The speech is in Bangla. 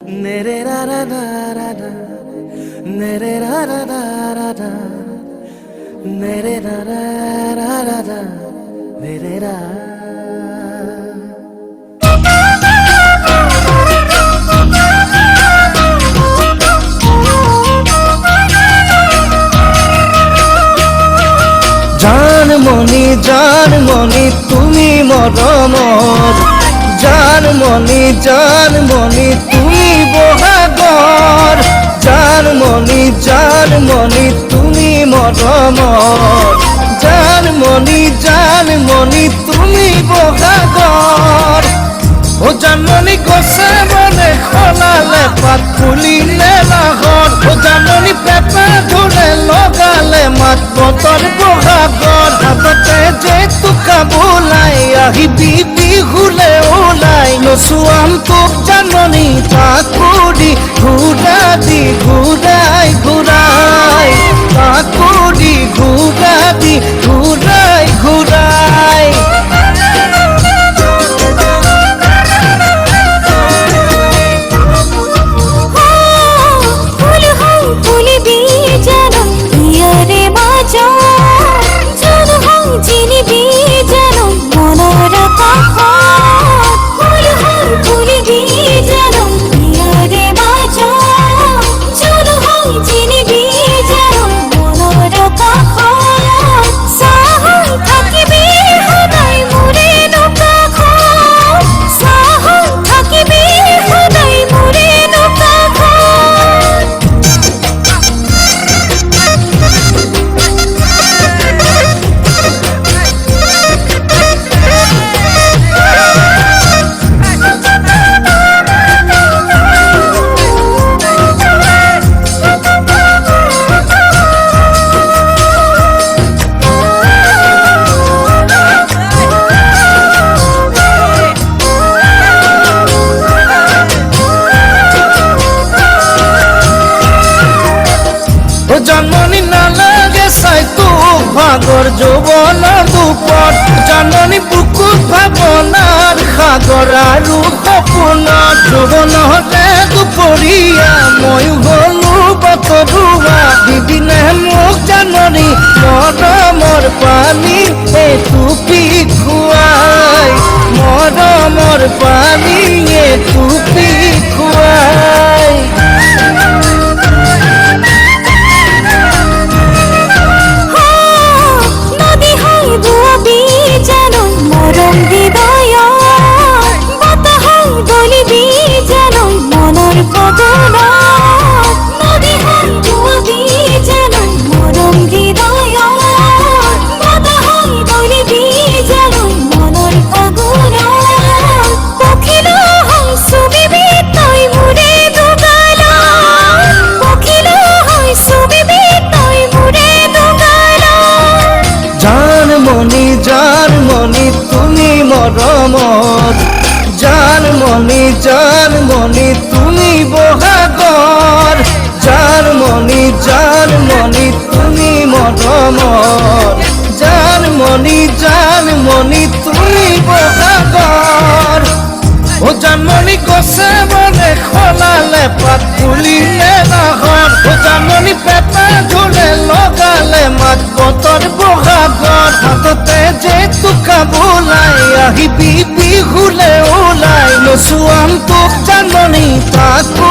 Nere ra ra ra ra ra, nere ra ra ra ra ra, nere ra ra ra ra ra, nere ra. জান মনি তুমি মরমর, জান মনি তুমি বহাগর, জান মনি তুমি মরমর, জান মনি তুমি বহাগর। ও জানমনি গছে বনে খলালে পাত ফুলিলে নাহর, ও জানমনি পেপা ধুলে লগালে মাত বতৰ বহাগৰ। হাততে যে তোকা বোলাই আহিবি বিহুলে ওলাই, নচুৱাম তোক জানমনি তাকুৰি ঘূৰাবি ঘূৰাই ঘূৰাই, তাকুৰি ঘূৰাবি ঘূৰাই ঘূৰাই। জানমনি নালাগে চাই তোক ভাগৰ যৌৱন দুপত, জানমনি বুকুত ভাৱনাৰ সাগৰ আৰু সপোনত। যৌৱনতে দুপৰীয়া ময়ো গলো বতৰুৱা, দিদিনে মোক জানমনি মৰমৰ পানী এটুপি খুৱাই, মৰমৰ পানী এটুপি খুৱাই। জানমনি তুমি মৰমত, জানমনি তুমি বহাগৰ, জানমনি তুমি মৰমত, জানমনি তুমি বহাগৰ। ও জানমনি গছে বনে খলালে পাত ফুলিলে নাহৰ, ও জানমনি পেপা ধুলে লগালে মাত বতৰ বহাগৰ। হাততে যে তোকা বোলাই আহিবি বিহুলে ওলাই, নচুৱাম তোক জানমনি তাকো